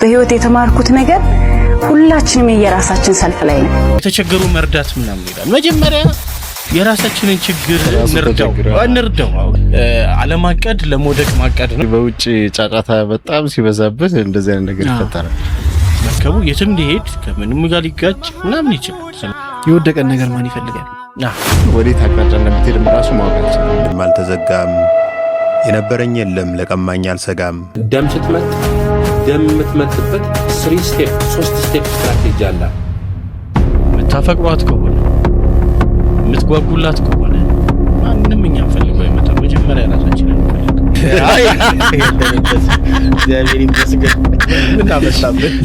በህይወት የተማርኩት ነገር ሁላችንም የራሳችን ሰልፍ ላይ ነው። የተቸገሩ መርዳት ምናምን ይላል። መጀመሪያ የራሳችንን ችግር እንርዳው። አለማቀድ ለሞደቅ ማቀድ ነው። በውጪ ጫጫታ በጣም ሲበዛበት እንደዚህ አይነት ነገር ይፈጠራል። መርከቡ የትም ሊሄድ ከምንም ጋር ሊጋጭ ምናምን ይችላል። የወደቀን ነገር ማን ይፈልጋል? ወዴት አቅጣጫ እንደምትሄድ ራሱ ማወቅ አልችልም። አልተዘጋም፣ የነበረኝ የለም፣ ለቀማኝ አልሰጋም። ደም ስትመጥ ደም የምትመጥበት 3 ስቴፕ ስትራቴጂ አለ። የምታፈቅሯት ከሆነ የምትጓጉላት ከሆነ ማንንም እኛን ፈልገው አይመጣም። መጀመሪያ ራሳችንን እንፈልግ። አይ እግዚአብሔር ይመስገን። ምን አመጣብን?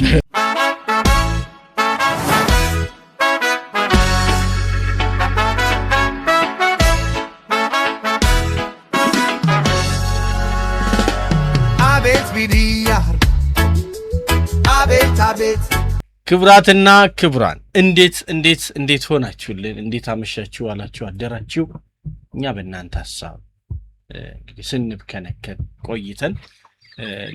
ክብራትና ክብራን እንዴት ሆናችሁልን? እንዴት አመሻችሁ? አላችሁ? አደራችሁ? እኛ በእናንተ ሐሳብ እንግዲህ ስንብከነከን ቆይተን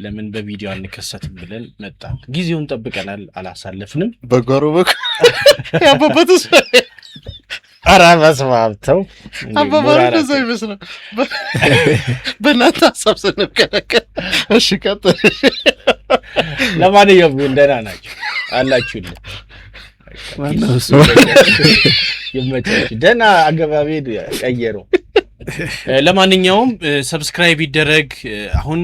ለምን በቪዲዮ አንከሰትም ብለን መጣን። ጊዜውን ጠብቀናል፣ አላሳለፍንም። በጓሮ ያበበቱስ አራ መስማምተው አባባሉ እንደዛ ይመስላል። በእናንተ ሐሳብ ስንብከነከን። እሺ ቀጥል። ለማንኛውም እንደና ናችሁ አላችሁልን? ይመቻችሁ። ደህና አገባቤ ቀየሩ። ለማንኛውም ሰብስክራይብ ይደረግ። አሁን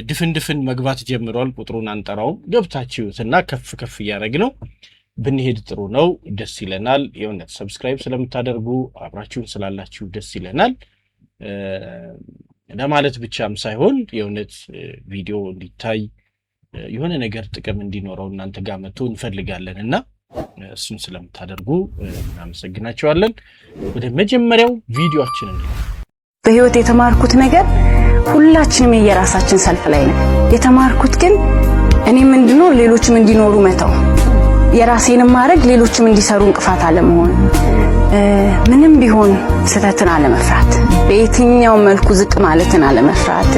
ድፍን መግባት ጀምሯል። ቁጥሩን አንጠራውም። ገብታችሁትና ከፍ እያደረግ ነው ብንሄድ ጥሩ ነው። ደስ ይለናል። የእውነት ሰብስክራይብ ስለምታደርጉ አብራችሁን ስላላችሁ ደስ ይለናል ለማለት ብቻም ሳይሆን የእውነት ቪዲዮ እንዲታይ የሆነ ነገር ጥቅም እንዲኖረው እናንተ ጋር መጥቶ እንፈልጋለንና እሱን ስለምታደርጉ እናመሰግናችኋለን። ወደ መጀመሪያው ቪዲዮአችን እንግባ። በህይወት የተማርኩት ነገር ሁላችንም የራሳችን ሰልፍ ላይ ነው። የተማርኩት ግን እኔም እንድኖር ሌሎችም እንዲኖሩ መተው፣ የራሴንም ማድረግ ሌሎችም እንዲሰሩ እንቅፋት አለመሆን፣ ምንም ቢሆን ስተትን አለመፍራት፣ በየትኛው መልኩ ዝቅ ማለትን አለመፍራት፣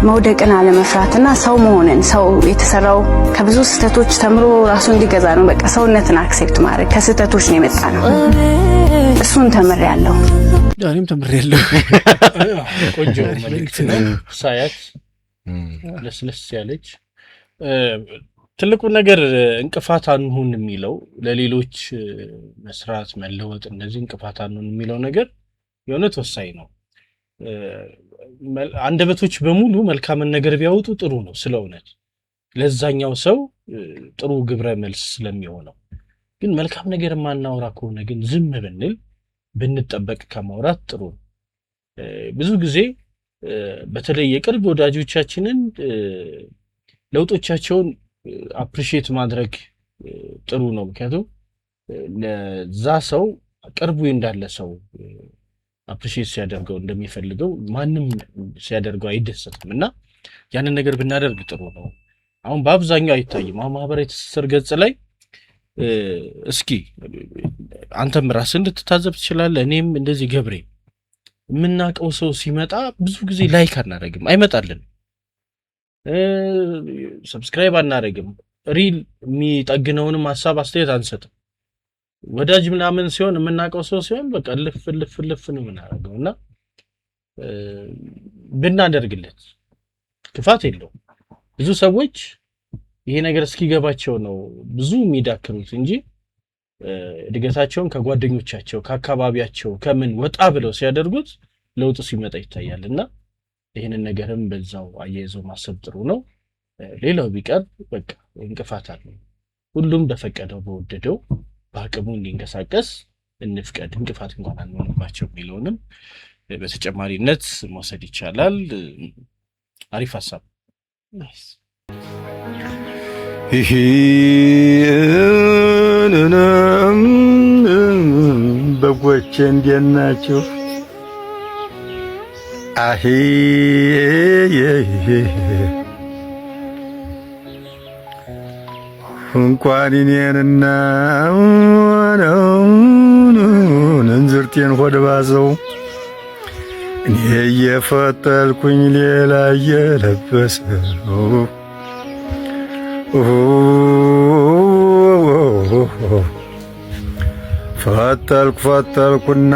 መውደቅን አለመፍራትና ሰው መሆንን፣ ሰው የተሰራው ከብዙ ስተቶች ተምሮ ራሱ እንዲገዛ ነው። በቃ ሰውነትን አክሴፕት ማድረግ ከስተቶች ነው የመጣ ነው። እሱን ተምሬያለሁ። ዳኒም ተምሬያለሁ። ቆንጆ መልእክት ነው። ሳያት ለስለስ ያለች ትልቁ ነገር እንቅፋት አንሁን የሚለው ለሌሎች መስራት መለወጥ፣ እነዚህ እንቅፋት አንሁን የሚለው ነገር የእውነት ወሳኝ ነው። አንደበቶች በሙሉ መልካምን ነገር ቢያወጡ ጥሩ ነው። ስለእውነት ለዛኛው ሰው ጥሩ ግብረ መልስ ስለሚሆነው። ግን መልካም ነገር ማናወራ ከሆነ ግን ዝም ብንጠበቅ ከማውራት ጥሩ ነው። ብዙ ጊዜ በተለይ የቅርብ ወዳጆቻችንን ለውጦቻቸውን አፕሪሺየት ማድረግ ጥሩ ነው። ምክንያቱም ለዛ ሰው ቅርቡ እንዳለ ሰው አፕሪሺየት ሲያደርገው እንደሚፈልገው ማንም ሲያደርገው አይደሰትም እና ያንን ነገር ብናደርግ ጥሩ ነው። አሁን በአብዛኛው አይታይም። አሁን ማህበራዊ ትስስር ገጽ ላይ እስኪ አንተም ራስህ እንድትታዘብ ትችላለህ። እኔም እንደዚህ ገብሬ የምናውቀው ሰው ሲመጣ ብዙ ጊዜ ላይክ አናደርግም፣ አይመጣልን፣ ሰብስክራይብ አናደርግም፣ ሪል የሚጠግነውንም ሀሳብ አስተያየት አንሰጥም። ወዳጅ ምናምን ሲሆን የምናውቀው ሰው ሲሆን በቃ ልፍ ነው የምናደርገውና ብናደርግለት ክፋት የለውም። ብዙ ሰዎች ይሄ ነገር እስኪገባቸው ነው ብዙ የሚዳክሩት እንጂ እድገታቸውን ከጓደኞቻቸው ከአካባቢያቸው ከምን ወጣ ብለው ሲያደርጉት ለውጥ ሲመጣ ይታያልና ይሄንን ነገርም በዛው አያይዘው ማሰብ ጥሩ ነው። ሌላው ቢቀር በቃ እንቅፋት አለ። ሁሉም በፈቀደው በወደደው በአቅሙ እንዲንቀሳቀስ እንፍቀድ፣ እንቅፋት እንኳን አንሆንባቸው የሚለውንም በተጨማሪነት መውሰድ ይቻላል። አሪፍ ሐሳብ። በጎቼ እንዴት ናችሁ? አሂ እንኳን እኔንና እንዝርቴን ሆድ ባሰው እኔ እየፈጠልኩኝ ሌላ እየለበሰው ፈተልኩና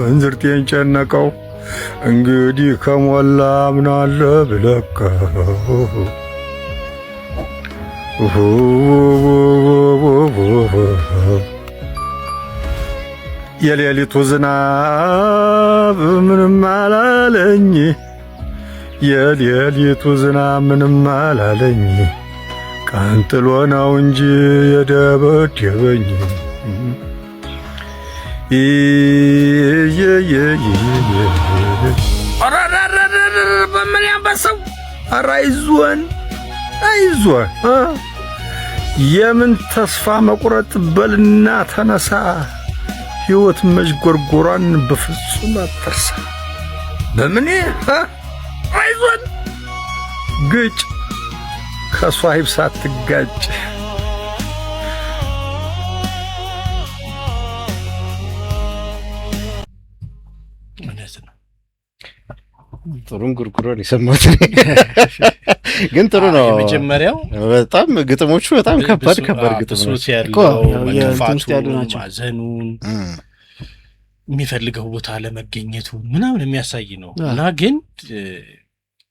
እንዝርቴን ጨነቀው እንግዲህ ከሞላ ምናለ ብለከው የሌሊቱ ዝናብ ምንም አላለኝ የሌሊቱ ዝናብ ምንም አላለኝ ቀን ጥሎ ነው እንጂ የደበደበኝ በምን ያንበሰው ኧረ አይዞን የምን ተስፋ መቁረጥ በልና ተነሳ ሕይወት መዥጎርጎሯን በፍጹም አትርሳ በምን አይዞን ግጭ ከሷሂብ ሳትጋጭ ጥሩን ጉርጉሮን የሰማሁት ግን ጥሩ ነው። የመጀመሪያው በጣም ግጥሞቹ በጣም ከባድ ግጥሞች ያሉ ናቸው። ማዘኑን የሚፈልገው ቦታ ለመገኘቱ ምናምን የሚያሳይ ነው እና ግን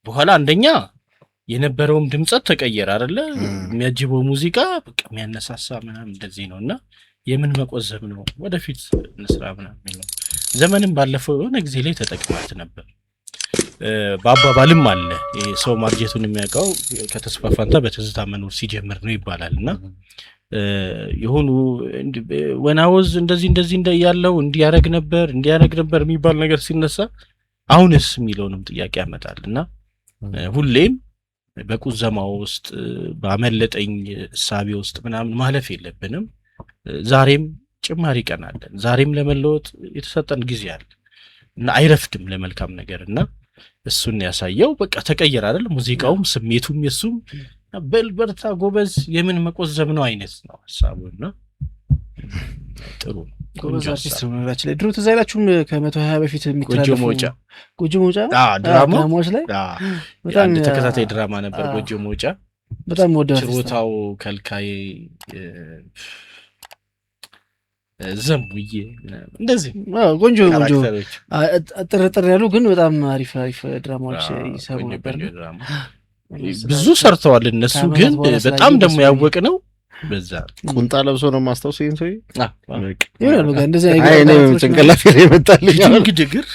በኋላ አንደኛ የነበረውም ድምጸት ተቀየረ አይደለ? የሚያጅበው ሙዚቃ በቃ የሚያነሳሳ ምናምን እንደዚህ ነውና የምን መቆዘብ ነው ወደፊት እንስራ ምናምን ነው። ዘመንም ባለፈው የሆነ ጊዜ ላይ ተጠቅማት ነበር። በአባባልም አለ ሰው ማርጀቱን የሚያውቀው ከተስፋ ፋንታ በትዝታ መኖር ሲጀምር ነው ይባላልና የሆኑ ወናውዝ እንደዚህ ያለው እንዲያረግ ነበር የሚባል ነገር ሲነሳ አሁንስ የሚለውንም ጥያቄ ያመጣልና ሁሌም በቁዘማው ውስጥ ባመለጠኝ እሳቤ ውስጥ ምናምን ማለፍ የለብንም። ዛሬም ጭማሪ ቀን አለን። ዛሬም ለመለወጥ የተሰጠን ጊዜ አለ እና አይረፍድም ለመልካም ነገርና እሱን ያሳየው በቃ ተቀየረ አይደል? ሙዚቃውም ስሜቱም የሱም በልበርታ ጎበዝ የምን መቆዘብ ነው አይነት ነው ሐሳቡና ጥሩ ጎበዝ አርቲስት ነው። ነገራችን ላይ ድሮ ትዝ አይላችሁም ከ120 በፊት የሚተላለፈው ጎጆ መውጫ ድራማዎች ላይ በጣም ተከታታይ ድራማ ነበር። ጎጆ መውጫ በጣም ወደው ችሮታው ከልካይ ዘምቡዬ እንደዚህ ቆንጆ ጥርጥር ያሉ ግን በጣም አሪፍ ድራማዎች ይሰሩ ነበር። ብዙ ሰርተዋል እነሱ ግን በጣም ደግሞ ያወቅ ነው በዛ ቁንጣ ለብሶ ነው ማስተውሰው ይሄን ሰው ይላል ነው እንደዚህ አይኔ ጭንቅላት ላይ ይመጣልኝ ግድግር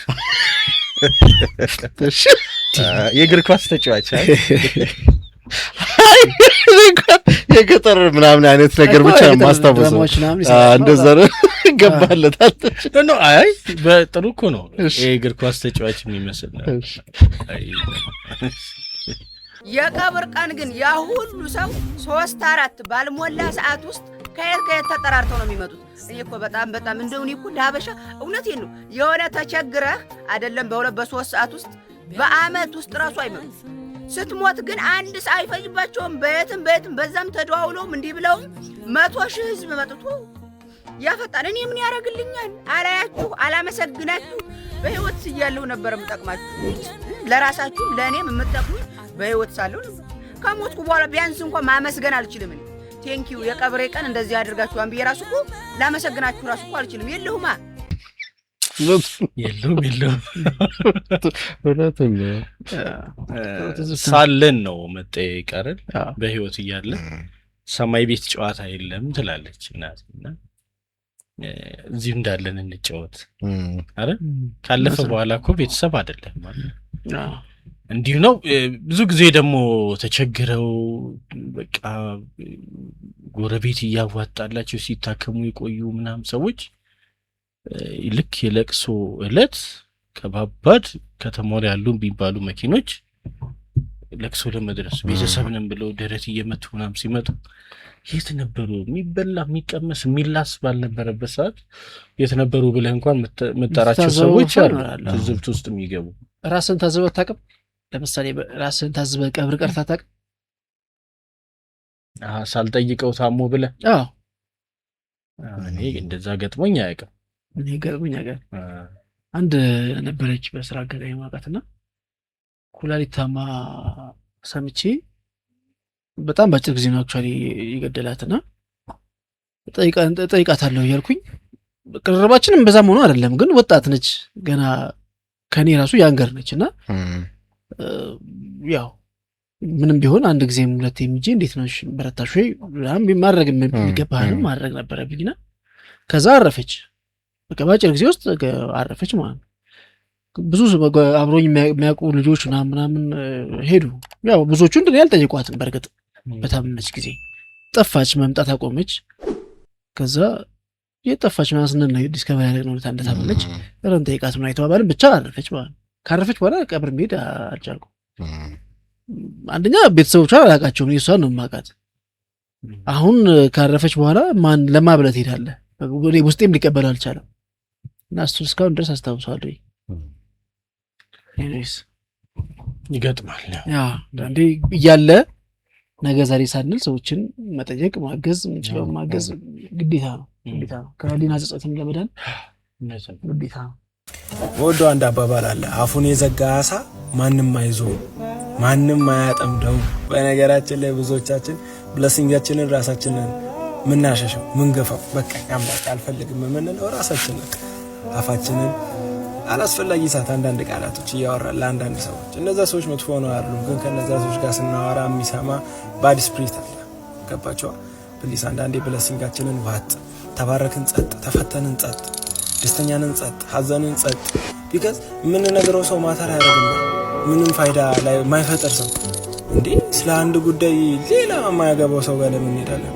የእግር ኳስ ተጫዋች የገጠር ምናምን አይነት ነገር ብቻ ማስተውሰው እንደዛ ነው ገባለታል ነው። አይ በጥሩ እኮ ነው የእግር ኳስ ተጫዋች የሚመስል ነው። የቀብር ቀን ግን ያ ሁሉ ሰው 3-4 ባልሞላ ሰዓት ውስጥ ከየት ተጠራርተው ነው የሚመጡት። እኔ እኮ በጣም እንደው እኔ እኮ ዳበሻ እውነቴን ነው የሆነ ተቸግረህ አይደለም በ2-3 ሰዓት ውስጥ በአመት ውስጥ ራሱ አይመጡም። ስትሞት ግን አንድ ሰው አይፈጅባቸውም። በየትም በዛም ተደዋውለውም እንዲህ ብለውም 100,000 ህዝብ መጥቶ ያፈጣን። እኔ ምን ያደርግልኛል? አላያችሁ፣ አላመሰግናችሁ። በህይወት እያለሁ ነበር የምጠቅማችሁ፣ ለራሳችሁ ለእኔም የምትጠቅሙ በህይወት ሳለሁ ነበር። ከሞትኩ በኋላ ቢያንስ እንኳን ማመስገን አልችልም። እኔ ቴንኪዩ የቀብሬ ቀን እንደዚህ አድርጋችሁ አንብዬ ራሱ እኮ ላመሰግናችሁ ራሱ እኮ አልችልም። የለሁማ የለውም ሳለን ነው መጠየቅ አይደል? በህይወት እያለ ሰማይ ቤት ጨዋታ የለም ትላለች እናትና እዚህ እንዳለን እንጫወት አይደል? ካለፈ በኋላ እኮ ቤተሰብ አይደለም ማለት እንዲሁ ነው። ብዙ ጊዜ ደግሞ ተቸግረው በቃ ጎረቤት እያዋጣላቸው ሲታከሙ የቆዩ ምናምን ሰዎች ልክ የለቅሶ ዕለት ከባባድ ከተማው ላይ ያሉ ቢባሉ መኪኖች ለቅሶ ለመድረስ ቤተሰብ ነን ብለው ደረት እየመቱ ምናምን ሲመጡ የት ነበሩ? የሚበላ የሚቀመስ የሚላስ ባልነበረበት ሰዓት የት ነበሩ ብለህ እንኳን መጠራቸው ሰዎች አሉ። ትዝብት ውስጥ የሚገቡ ራስን ታዝበህ አታውቅም? ለምሳሌ ራስን ታዝበህ ቀብር ቀርተህ አታውቅም? ሳልጠይቀው ታሞ ብለህ? እኔ እንደዛ ገጥሞኝ አያውቅም። እኔ ገጥሞኝ አያውቅም። አንድ ነበረች በስራ አጋጣሚ ማውቃትና ኩላሊት ታማ ሰምቼ በጣም ባጭር ጊዜ ነው አክቹአሊ ይገደላትና ጠይቃታለሁ እያልኩኝ ቅርርባችንም በዛም ሆኖ አይደለም ግን ወጣት ነች ገና ከኔ ራሱ ያንገር ነችና ያው ምንም ቢሆን አንድ ጊዜም ሁለቴም እንጂ እንዴት ነው በረታሽ ወይ ማድረግ የሚገባህንም ማድረግ ነበረብኝና ከዛ አረፈች በቃ ባጭር ጊዜ ውስጥ አረፈች ማለት ነው። ብዙ አብሮኝ የሚያውቁ ልጆች ምናምን ሄዱ። ያው ብዙዎቹ እንደኔ ያልጠየቋትም በርግጥ በታመመች ጊዜ ጠፋች፣ መምጣት አቆመች። ከዛ የጠፋች ማስነን ነው ዲስከቨሪ ያደረግነው እንደታመመች ረን ጠይቃት ምን አይተዋባልን ብቻ አረፈች ማለት ካረፈች በኋላ ቀብር መሄድ አልቻልኩም። አንደኛ ቤተሰቦቿ አላውቃቸውም፣ እሷን ነው የማውቃት። አሁን ካረፈች በኋላ ማን ለማብለት ሄዳለ ወደ ውስጤም ሊቀበል አልቻለም እና እሱ እስካሁን ድረስ አስታውሳለሁ። ይገጥማል ያ አንዴ እያለ ነገ ዛሬ ሳንል ሰዎችን መጠየቅ ማገዝ ምንችለው ማገዝ ግዴታ ነው ከህሊና ጸጸትም ለመዳን ግዴታ ነው። ወዶ አንድ አባባል አለ፣ አፉን የዘጋ አሳ ማንም አይዞህ ማንም አያጠምደው። በነገራችን ላይ ብዙዎቻችን ብለሲንጋችንን ራሳችንን ምናሸሸው ምንገፋው በቃ ያምጣ አልፈልግም የምንለው ራሳችንን አፋችንን አላስፈላጊ ሰዓት አንዳንድ ቃላቶች እያወራን ለአንዳንድ ሰዎች እነዛ ሰዎች መጥፎ ነው አይደሉም፣ ግን ከነዛ ሰዎች ጋር ስናወራ የሚሰማ ባድ ስፕሪት አለ። ገባቸው ፕሊስ አንዳንዴ ብለሲንጋችንን ዋጥ፣ ተባረክን ጸጥ፣ ተፈተንን ጸጥ፣ ደስተኛንን ጸጥ፣ ሐዘንን ጸጥ። ቢካዝ ምን ነገረው ሰው ማተር ያደርግና ምንም ፋይዳ ላይ ማይፈጠር ሰው እንዴ ስለ አንድ ጉዳይ ሌላ የማያገባው ሰው ጋር ለምን እንሄዳለን?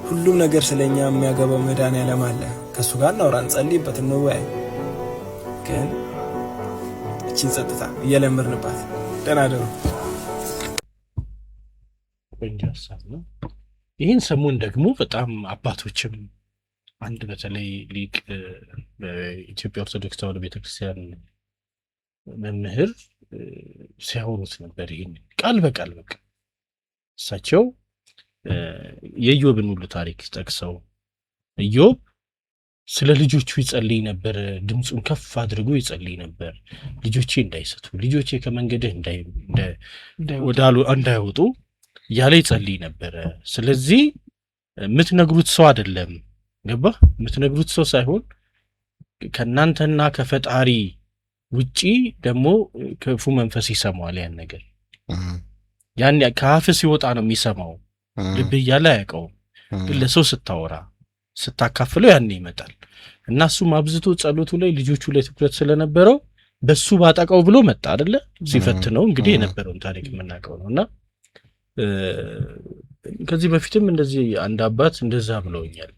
ሁሉም ነገር ስለኛ የሚያገባው መድኃኒዓለም አለ። ከሱ ጋር እናውራ፣ እንጸልይበት፣ እንወያይ። ግን እቺን ጸጥታ እየለመድንባት ደህና ደሩ ወንጀል ነው። ይህን ሰሞን ደግሞ በጣም አባቶችም አንድ በተለይ ሊቅ በኢትዮጵያ ኦርቶዶክስ ተዋሕዶ ቤተክርስቲያን መምህር ሲያወሩት ነበር። ይህን ቃል በቃል በቃ እሳቸው የኢዮብን ሁሉ ታሪክ ጠቅሰው ኢዮብ ስለ ልጆቹ ይጸልይ ነበር፣ ድምፁን ከፍ አድርጎ ይጸልይ ነበር። ልጆቼ እንዳይሰቱ፣ ልጆቼ ከመንገድህ እንዳይወጡ ያለ ይጸልይ ነበር። ስለዚህ የምትነግሩት ሰው አይደለም፣ ገባ? የምትነግሩት ሰው ሳይሆን ከናንተና ከፈጣሪ ውጪ ደግሞ ክፉ መንፈስ ይሰማዋል። ያን ነገር ያን ከአፍ ሲወጣ ነው የሚሰማው፣ ልብ እያለ አያውቀውም። ግን ለሰው ስታወራ ስታካፍለው ያን ይመጣል። እና እሱም አብዝቶ ጸሎቱ ላይ ልጆቹ ላይ ትኩረት ስለነበረው በሱ ባጠቃው ብሎ መጣ አይደለ? ሲፈትነው እንግዲህ የነበረውን ታሪክ የምናውቀው ነው። እና ከዚህ በፊትም እንደዚህ አንድ አባት እንደዛ ብለውኛል።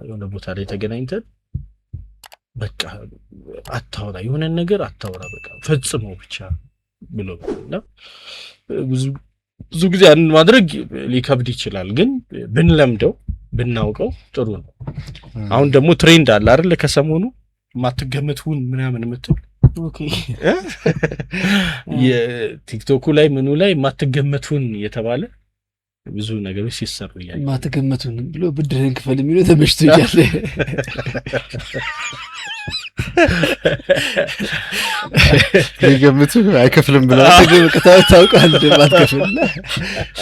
የሆነ ቦታ ላይ ተገናኝተን በቃ አታውራ፣ የሆነ ነገር አታውራ፣ በቃ ፈጽሞ ብቻ ብለውና ብዙ ጊዜ ያን ማድረግ ሊከብድ ይችላል፣ ግን ብንለምደው ብናውቀው ጥሩ ነው። አሁን ደግሞ ትሬንድ አለ አይደል? ከሰሞኑ ማትገመቱን ምናምን የምትል ኦኬ የቲክቶኩ ላይ ምኑ ላይ ማትገመቱን የተባለ ብዙ ነገሮች ሲሰሩ ይያል። ማትገመቱን ብሎ ብድርን ክፈል የሚለው ተመችቶኛል። ይገምቱ አይከፍልም ብለው ታውቃለህ። ማትከፍል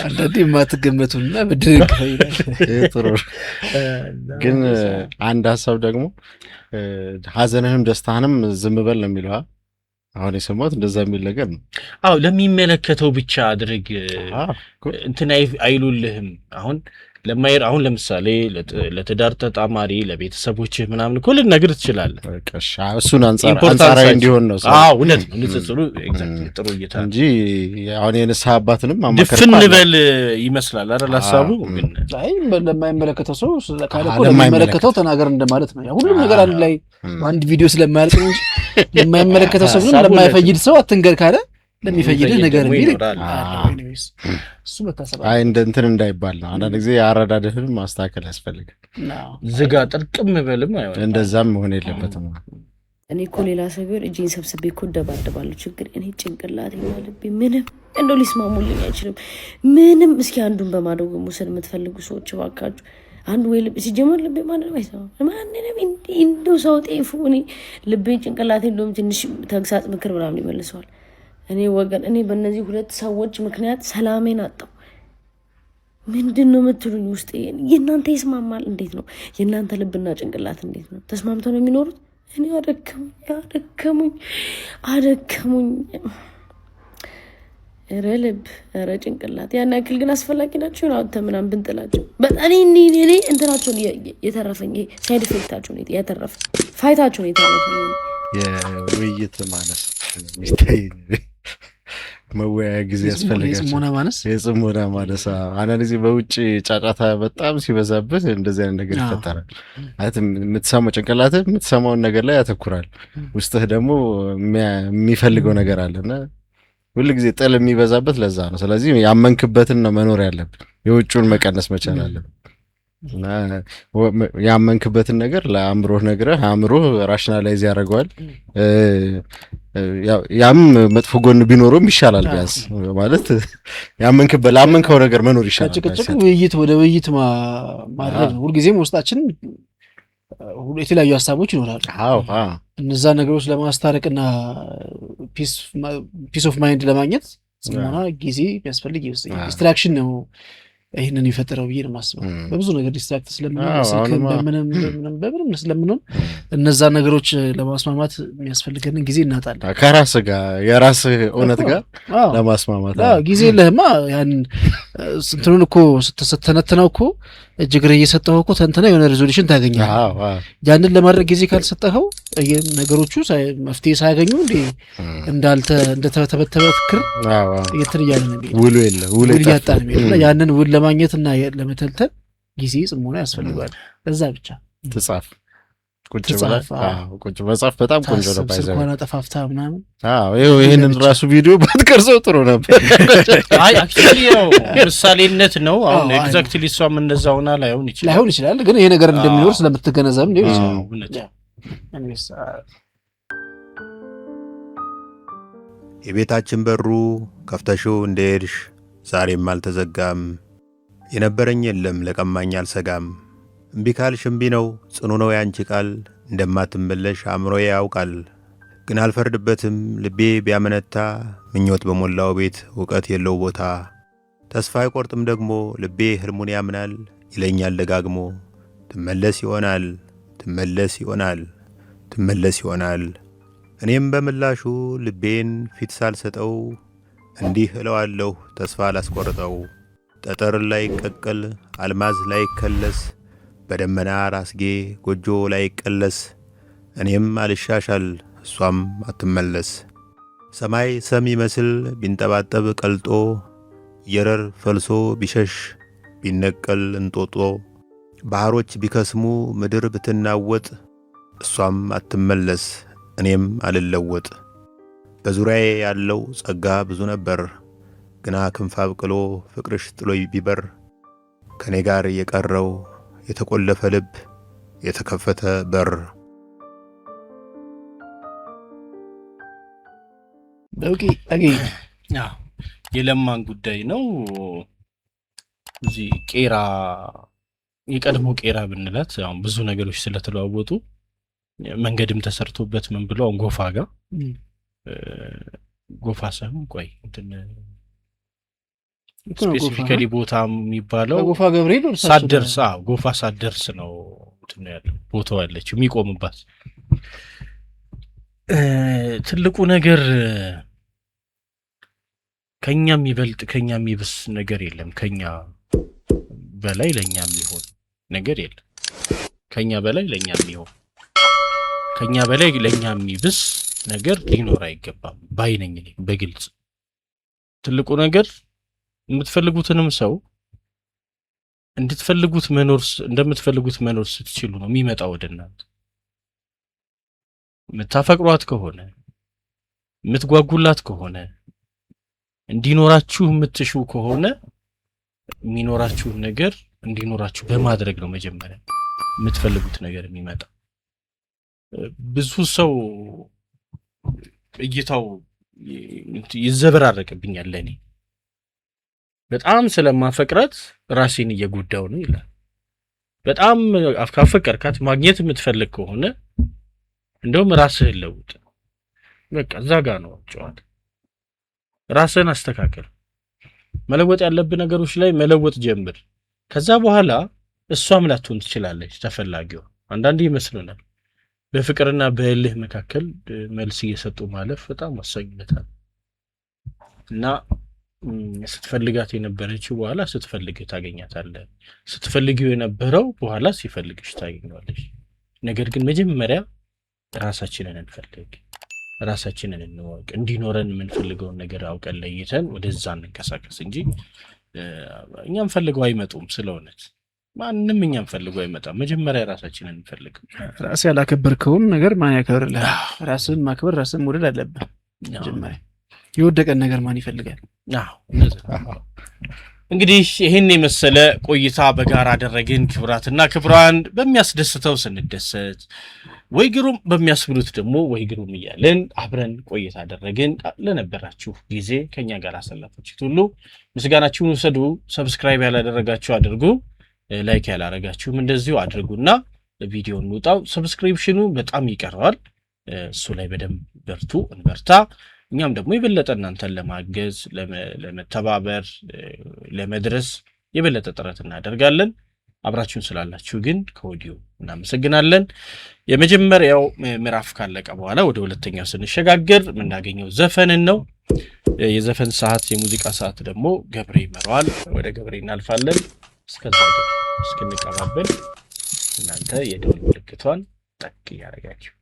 አንዳንዴ ማትገመቱና ብድርን ክፈል ይላል። ጥሩ ግን አንድ ሀሳብ ደግሞ ሀዘንህንም ደስታህንም ዝም በል ነው የሚለው። አሁን የሰማሁት እንደዛ የሚል ነገር ነው። አዎ ለሚመለከተው ብቻ አድርግ እንትን አይሉልህም። አሁን ለምሳሌ ለትዳር ተጣማሪ ለቤተሰቦችህ ምናምን እኮ ልነግርህ ትችላለህ። እሱን አንጻራዊ እንዲሆን ነው። አዎ እውነት ነው። ንጽጽሩ ኤግዛክትሊ ጥሩ እይታ። እንጂ አሁን የንስሐ አባትንም ማማከር ድፍን በል ይመስላል አይደል ሐሳቡ። ግን አይ ለማይመለከተው ሰው ካለኮ ለማይመለከተው ተናገር እንደማለት ነው። ሁሉም ነገር አንድ ላይ አንድ ቪዲዮ ስለማያልቅ ነው እንጂ ለማይመለከተው ሰው ግን ለማይፈይድ ሰው አትንገር ካለ ለሚፈይድህ ነገር የሚል እሱ መታሰብ አይ እንትን እንዳይባል ነው። አንዳንድ ጊዜ አረዳድህን ማስተካከል ያስፈልጋል። ዝጋ ጥርቅም በልም አይሆንም። እንደዛም መሆን የለበትም። እኔ እኮ ሌላ ሰው ቢሆን እጄን ሰብስቤ እኮ ደባደባለሁ። ችግር እኔ ጭንቅላት ይማልብ ምንም እንደው ሊስማሙልኝ አይችልም። ምንም እስኪ አንዱን በማደጎ ሙሰል የምትፈልጉ ሰዎች ባካችሁ አንዱ ወይ ልብ ሲጀመር ልቤ ማንንም አይሰማም። ማንንም እንደው ሰው ጤፉ እኔ ልቤ ጭንቅላት እንደውም ትንሽ ተግሳጽ ምክር ምናምን ይመልሰዋል። እኔ ወገን እኔ በእነዚህ ሁለት ሰዎች ምክንያት ሰላሜን አጣሁ። ምንድን ነው የምትሉኝ? ውስጤ የእናንተ ይስማማል? እንዴት ነው የእናንተ ልብና ጭንቅላት እንዴት ነው? ተስማምተው ነው የሚኖሩት? እኔ አደከሙኝ። ኧረ ልብ ኧረ ጭንቅላት ያን ያክል ግን አስፈላጊ ናቸው ነው አንተ ምናምን ብንጥላቸው በጣም እኔ እንትናቸውን የተረፈኝ ሳይድ ኢፌክታቸውን የተረፈ ፋይታቸውን የተረፈኝ የውይይት ማነስ ሚስታይ መወያያ ጊዜ ያስፈልጋል። የጽሞና ማነስ አንዳንድ ጊዜ በውጭ ጫጫታ በጣም ሲበዛበት እንደዚህ አይነት ነገር ይፈጠራል። ማለት የምትሰማው ጭንቅላትህ የምትሰማውን ነገር ላይ ያተኩራል። ውስጥህ ደግሞ የሚፈልገው ነገር አለና ሁሉ ጊዜ ጥል የሚበዛበት ለዛ ነው። ስለዚህ ያመንክበትን ነው መኖር ያለብን። የውጭውን መቀነስ መቻል አለብን። እና ያመንክበትን ነገር ለአእምሮህ ነግረህ አእምሮህ ራሽናላይዝ ያደርገዋል። ያም መጥፎ ጎን ቢኖረውም ይሻላል ቢያንስ ማለት ላመንከው ነገር መኖር ይሻላል። ጭቅጭቅ ውይይት ወደ ውይይት ማድረግ ነው። ሁልጊዜም ውስጣችን የተለያዩ ሀሳቦች ይኖራሉ። እነዛ ነገሮች ለማስታረቅና ፒስ ኦፍ ማይንድ ለማግኘት ጽሞና ጊዜ ቢያስፈልግ ይወስዳል። ዲስትራክሽን ነው ይህንን የፈጠረው ብዬ ነው የማስበው። በብዙ ነገር ዲስትራክት ስለምንሆን በምንም ስለምንሆን እነዛ ነገሮች ለማስማማት የሚያስፈልገንን ጊዜ እናጣለን። ከራስ ጋር የራስ እውነት ጋር ለማስማማት ጊዜ የለህማ። ያን እንትኑን እኮ ስትተነትነው እኮ እጅግር እየሰጠኸው እኮ ተንትና የሆነ ሬዞሉሽን ታገኛለህ። ያንን ለማድረግ ጊዜ ካልሰጠኸው ነገሮቹ መፍትሄ ሳያገኙ እንደተበተበ ክር እንትን እያለ ነው ውል እያጣ ነው። ያንን ውል ለማግኘትና ለመተልተል ጊዜ ጽሞና ያስፈልጋል። ለዛ ብቻ ትጻፍ ቁጭ መጻፍ በጣም ቆንጆ ነው። ስልኳን አጠፋፍታ ምናምን ይህንን ራሱ ቪዲዮ ባትቀርጸው ጥሩ ነበር። አይ አክቹዋሊ ያው ምሳሌነት ነው። አሁን ኤግዛክትሊ እሷም እንደዛ ሆና ላይሆን ይችላል፣ ግን ይሄ ነገር እንደሚኖር ስለምትገነዘብ ነው ይችላል። የቤታችን በሩ ከፍተሽው እንደሄድሽ ዛሬም አልተዘጋም። የነበረኝ የለም ለቀማኝ አልሰጋም። እምቢ ካልሽ እምቢ ነው ጽኑ ነው ያንቺ ቃል። እንደማትመለሽ አእምሮዬ ያውቃል። ግን አልፈርድበትም ልቤ ቢያመነታ። ምኞት በሞላው ቤት እውቀት የለው ቦታ። ተስፋ አይቆርጥም ደግሞ ልቤ ህልሙን ያምናል። ይለኛል ደጋግሞ ትመለስ ይሆናል። እኔም በምላሹ ልቤን ፊት ሳልሰጠው እንዲህ እለዋለሁ ተስፋ ላስቆርጠው። ጠጠር ላይ ቀቀል አልማዝ ላይ ከለስ፣ በደመና ራስጌ ጎጆ ላይ ቀለስ። እኔም አልሻሻል እሷም አትመለስ። ሰማይ ሰም ይመስል ቢንጠባጠብ ቀልጦ፣ የረር ፈልሶ ቢሸሽ ቢነቀል እንጦጦ። ባህሮች ቢከስሙ ምድር ብትናወጥ፣ እሷም አትመለስ እኔም አልለወጥ። በዙሪያዬ ያለው ጸጋ ብዙ ነበር፣ ግና ክንፍ አብቅሎ ፍቅርሽ ጥሎይ ቢበር። ከኔ ጋር የቀረው የተቆለፈ ልብ የተከፈተ በር። የለማን ጉዳይ ነው። እዚህ ቄራ የቀድሞ ቄራ ብንላት አሁን ብዙ ነገሮች ስለተለዋወጡ መንገድም ተሰርቶበት ምን ብለው ጎፋ ጋር ጎፋ ሳይሆን ቆይ እንትን ስፔሲፊካሊ ቦታ የሚባለው ጎፋ ገብርኤል ሳደርስ ጎፋ ሳደርስ ነው እንትን ያለው ቦታው ያለችው የሚቆምባት። ትልቁ ነገር ከኛ የሚበልጥ ከኛ የሚብስ ነገር የለም። ከኛ በላይ ለኛ የሚሆን ነገር የለም። ከኛ በላይ ለኛ የሚሆን ከኛ በላይ ለኛ የሚብስ ነገር ሊኖር አይገባም ባይነኝ ነኝ በግልጽ። ትልቁ ነገር የምትፈልጉትንም ሰው እንደምትፈልጉት መኖር ስትችሉ ነው የሚመጣው ወደ እናንተ። የምታፈቅሯት ከሆነ የምትጓጉላት ከሆነ እንዲኖራችሁ የምትሹ ከሆነ የሚኖራችሁን ነገር እንዲኖራችሁ በማድረግ ነው መጀመሪያ የምትፈልጉት ነገር የሚመጣ። ብዙ ሰው እይታው ይዘበራረቅብኛል። ለኔ በጣም ስለማፈቅራት ራሴን እየጎዳው ነው ይላል። በጣም ካፈቀርካት ማግኘት የምትፈልግ ከሆነ እንደውም ራስህን ለውጥ። በቃ እዛ ጋ ነው ጨዋታ። ራስን አስተካክል። መለወጥ ያለብህ ነገሮች ላይ መለወጥ ጀምር። ከዛ በኋላ እሷም ላትሆን ትችላለች ተፈላጊው። አንዳንዴ ይመስልናል በፍቅርና በእልህ መካከል መልስ እየሰጡ ማለፍ በጣም ወሳኝነታል እና ስትፈልጋት የነበረችው በኋላ ስትፈልግህ ታገኛታለህ። ስትፈልጊው የነበረው በኋላ ሲፈልግሽ ታገኘዋለሽ። ነገር ግን መጀመሪያ ራሳችንን እንፈልግ፣ ራሳችንን እንወቅ። እንዲኖረን የምንፈልገውን ነገር አውቀን ለይተን ወደዛ እንንቀሳቀስ እንጂ እኛም ፈልገው አይመጡም። ስለሆነት ማንም እኛም ፈልገው አይመጣም። መጀመሪያ ራሳችንን እንፈልግ። ራስ ያላከበርከውን ነገር ማን ያከብርልህ? ራስን ማክበር፣ ራስን መውደድ አለብህ መጀመሪያ። የወደቀን ነገር ማን ይፈልጋል? እንግዲህ ይህን የመሰለ ቆይታ በጋራ አደረግን። ክብራትና ክብራን በሚያስደስተው ስንደሰት፣ ወይ ግሩም በሚያስብሉት ደግሞ ወይ ግሩም እያለን አብረን ቆይታ አደረግን። ለነበራችሁ ጊዜ ከኛ ጋር አሳለፋችሁት ሁሉ ምስጋናችሁን ውሰዱ። ሰብስክራይብ ያላደረጋችሁ አድርጉ፣ ላይክ ያላደረጋችሁም እንደዚሁ አድርጉና ቪዲዮን እንውጣው። ሰብስክሪፕሽኑ በጣም ይቀረዋል። እሱ ላይ በደንብ በርቱ፣ እንበርታ። እኛም ደግሞ የበለጠ እናንተን ለማገዝ ለመተባበር ለመድረስ የበለጠ ጥረት እናደርጋለን። አብራችሁን ስላላችሁ ግን ከወዲሁ እናመሰግናለን። የመጀመሪያው ምዕራፍ ካለቀ በኋላ ወደ ሁለተኛው ስንሸጋገር የምናገኘው ዘፈንን ነው። የዘፈን ሰዓት የሙዚቃ ሰዓት ደግሞ ገብሬ ይመራዋል። ወደ ገብሬ እናልፋለን። እስከዛ እስክንቀባበል እናንተ የደወል ምልክቷን ጠቅ እያደረጋችሁ